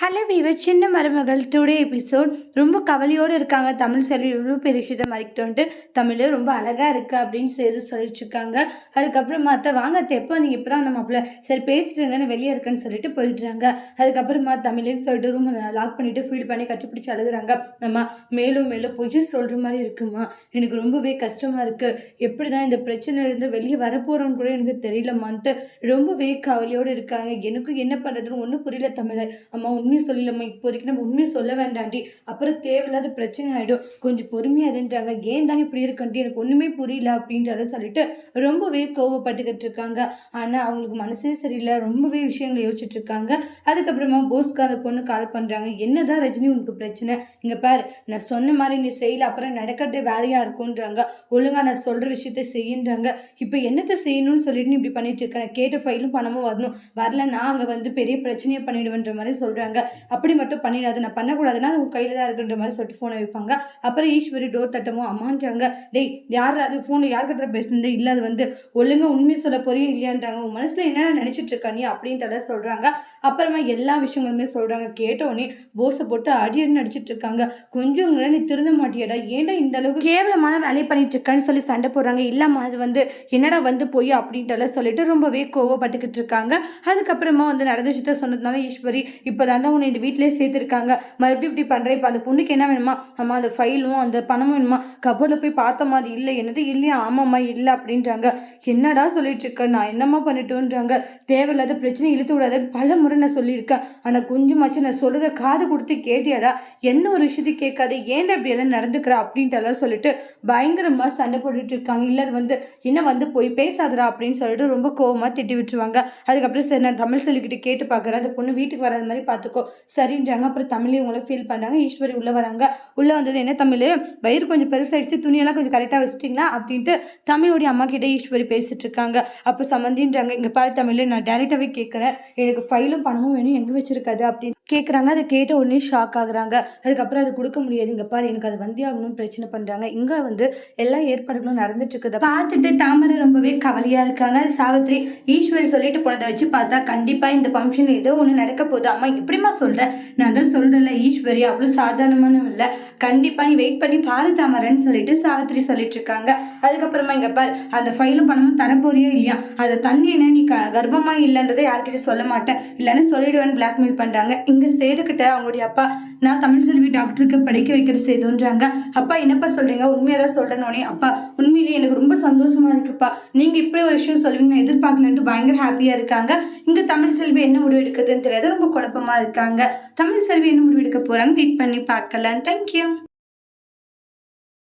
Hello viewer, சின்ன மருமகள் today episode. ரொம்ப கவலையோடு இருக்காங்க. தமிழ் செல்வி இவ்வளோ பெரிய விஷயத்தை மறைக்கிட்டு தமிழ் ரொம்ப அழகாக இருக்குது அப்படின்னு சொல்லிட்டு இருக்காங்க. அதுக்கப்புறமா அத்தை வாங்க அத்தை, எப்போ நீங்கள் இப்போ தான் அந்த மாப்பிள்ள சரி பேசிட்டுருங்கன்னு வெளியே இருக்குன்னு சொல்லிட்டு போயிடுறாங்க. அதுக்கப்புறமா தமிழ்னு சொல்லிட்டு ரூம் லாக் பண்ணிவிட்டு ஃபீல் பண்ணி கட்டிப்பிடிச்சி அழுகுறாங்க. நம்ம மேலும் மேலும் போய் சொல்கிற மாதிரி இருக்குமா, எனக்கு ரொம்பவே கஷ்டமாக இருக்குது, எப்படி தான் இந்த பிரச்சனையிலேருந்து வெளியே வரப்போகிறோன்னு கூட எனக்கு தெரியலம்மான்ட்டு ரொம்பவே கவலையோடு இருக்காங்க. எனக்கும் என்ன பண்ணுறதுன்னு ஒன்றும் புரியல தமிழ். அம்மா உண்மையை சொல்லலம்மா, இப்போதைக்கு நம்ம உண்மையை சொல்ல வேண்டாண்டி, அப்புறம் தேவையில்லாத பிரச்சனை ஆகிடும், கொஞ்சம் பொறுமையாக இருந்துட்டாங்க. ஏன் தானே இப்படி இருக்கண்டி, எனக்கு ஒன்றுமே புரியல அப்படின்றத சொல்லிட்டு ரொம்பவே கோவப்பட்டுக்கிட்டு இருக்காங்க. ஆனால் அவங்களுக்கு மனசே சரியில்லை, ரொம்பவே விஷயங்களை யோசிச்சுட்டு இருக்காங்க. அதுக்கப்புறமா போஸ்க்கு அந்த பொண்ணு கால் பண்ணுறாங்க. என்னதான் ரஜினி உனக்கு பிரச்சனை, இங்கே பாரு நான் சொன்ன மாதிரி நீ செய்யல, அப்புறம் நடக்கிறதே வேறையாக இருக்குன்றாங்க. ஒழுங்காக நான் சொல்கிற விஷயத்த செய்யுன்றாங்க. இப்போ என்னத்தை செய்யணும்னு சொல்லிட்டு நீ இப்படி பண்ணிட்டு இருக்கேன், கேட்ட ஃபைலும் பணமும் வரணும், வரல நான் அங்கே பெரிய பிரச்சனையை பண்ணிடுவேன்ற மாதிரி சொல்கிறாங்க. அப்படி மட்டும் பண்ணிடாது, நான் பண்ணக்கூடாதுன்னா அது உன் கையில் தான் இருக்குன்ற மாதிரி சொல்லிட்டு ஃபோனை வைப்பாங்க. அப்புறம் ஈஸ்வரி டோர் தட்டமும் அம்மான்றாங்க. டேய் யார் அது ஃபோனை யார்கிட்ட பேசுனது, இல்லை அது ஒழுங்காக உண்மையை சொல்ல போறியும் இல்லையான்றாங்க. உன் மனசில் என்ன நினச்சிட்டு இருக்கா நீ அப்படின்றத சொல்கிறாங்க. அப்புறமா எல்லா விஷயங்களுமே சொல்கிறாங்க. கேட்டோடனே போஸை போட்டு அடியடின்னு நடிச்சிட்டு இருக்காங்க. கொஞ்சம் நீ திருந்த மாட்டியடா, ஏன்டா இந்த அளவுக்கு கேவலமான வேலையை பண்ணிட்டு இருக்கான்னு சொல்லி சண்டை போடுறாங்க. இல்லாம அது என்னடா போய் அப்படின்ட்டு சொல்லிட்டு ரொம்பவே கோவப்பட்டுக்கிட்டு இருக்காங்க. அதுக்கப்புறமா நடந்த விஷயத்த சொன்னதுனால ஈஸ்வரி இப்போதாண்டா உன்னை இந்த வீட்டிலே சேர்த்துருக்காங்க, மறுபடியும் இப்படி பண்ணுறேன், இப்போ அந்த பொண்ணுக்கு என்ன வேணுமா, அம்மா அந்த ஃபைலும் அந்த பணமும் வேணுமா, கபோர்டில் போய் பார்த்த மாதிரி இல்லை, என்னது இல்லையா, ஆமாம்மா இல்லை அப்படின்றாங்க. என்னடா சொல்லிட்டு இருக்க, நான் என்னம்மா பண்ணிட்டோன்றாங்க. தேவையில்லாத பிரச்சனை இழுத்து விடாத பல முறை நான் சொல்லியிருக்கேன், ஆனால் கொஞ்சமாச்சும் நான் சொல்கிறத காது கொடுத்து கேட்டியாடா, எந்த ஒரு விஷயத்தையும் கேட்காது, ஏன்டா இப்படி எல்லாம் நடந்துக்கிறா அப்படின்ட்டு சொல்லிட்டு பயங்கரமாக சண்டை போட்டுட்டு இருக்காங்க. இல்லை அது என்ன போய் பேசாதரா அப்படின்னு சொல்லிட்டு ரொம்ப கோவமாக திட்டி விட்டுருவாங்க. அதுக்கப்புறம் சரி நான் தமிழ் சொல்லிக்கிட்டு கேட்டு பார்க்குறேன், அந்த பொண்ணு வீட்டுக்கு வராத மாதிரி பார்த்துக்கோ சரின்றாங்க. அப்புறம் தமிழ் இவங்கள ஃபீல் பண்ணுறாங்க. ஈஸ்வரி உள்ளே வராங்க. உள்ளே வந்தது என்ன தமிழ், வயிறு கொஞ்சம் பெருசாகிடுச்சு, துணியெல்லாம் கொஞ்சம் கரெக்டாக வச்சுட்டிங்களா அப்படின்ட்டு தமிழோடைய அம்மா கிட்டே ஈஸ்வரி பேசிட்டு இருக்காங்க. அப்போ சம்மந்தின்றாங்க. இங்கே பாரு தமிழ், நான் டேரெக்டாகவே கேட்குறேன், எனக்கு ஃபைலும் பணமும் வேணும், எங்கே வச்சிருக்காது அப்படின்னு கேட்குறாங்க. அதை கேட்ட உடனே ஷாக் ஆகுறாங்க. அதுக்கப்புறம் அது கொடுக்க முடியாது, இங்கே பாரு எனக்கு அது வந்தே ஆகணும்னு பிரச்சனை பண்ணுறாங்க. இங்கே எல்லா ஏற்பாடுகளும் நடந்துட்டு இருக்குதா பார்த்துட்டு தாமரை ரொம்பவே கவலையாக இருக்காங்க. சாவித்ரி ஈஸ்வரி சொல்லிட்டு போனதை வச்சு பார்த்தா கண்டிப்பாக இந்த ஃபங்க்ஷன் ஏதோ ஒன்று நடக்க போகுது. அம்மா எப்படிமா சொல்கிறேன், நான் தான் சொல்கிறேன்ல ஈஸ்வரி அவ்வளோ சாதாரணமான இல்லை, கண்டிப்பாக நீ வெயிட் பண்ணி பாரு தாமரைன்னு சொல்லிட்டு சாவித்ரி சொல்லிட்டு இருக்காங்க. அதுக்கப்புறமா இங்கே பாரு அந்த ஃபைலும் பணமும் தரப்போறியா இல்லையா, அதை தந்தி என்ன நீ கர்ப்பமாக இல்லைன்றதை யார்கிட்ட சொல்ல மாட்டேன், இல்லைன்னு சொல்லிடுவேன்னு பிளாக்மெயில் பண்ணுறாங்க. இங்கே சேதுக்கிட்ட அவங்களுடைய அப்பா நான் தமிழ் செல்வி டாக்டருக்கு படிக்க வைக்கிற சேதுன்றாங்க. அப்பா என்னப்பா சொல்கிறீங்க, உண்மையாக தான் சொல்கிறேன்னே, அப்பா உண்மையிலேயே எனக்கு ரொம்ப சந்தோஷமா இருக்குப்பா, நீங்கள் இப்படி ஒரு விஷயம் சொல்லுவீங்க நான் எதிர்பார்க்கலன்ட்டு பயங்கர ஹாப்பியாக இருக்காங்க. இங்கே தமிழ் செல்வி என்ன முடிவு எடுக்குதுன்னு தெரியாது, ரொம்ப குழப்பமாக இருக்காங்க. தமிழ் செல்வி என்ன முடிவு எடுக்க போகிறாங்க, வெயிட் பண்ணி பார்க்கலாம். தேங்க்யூ.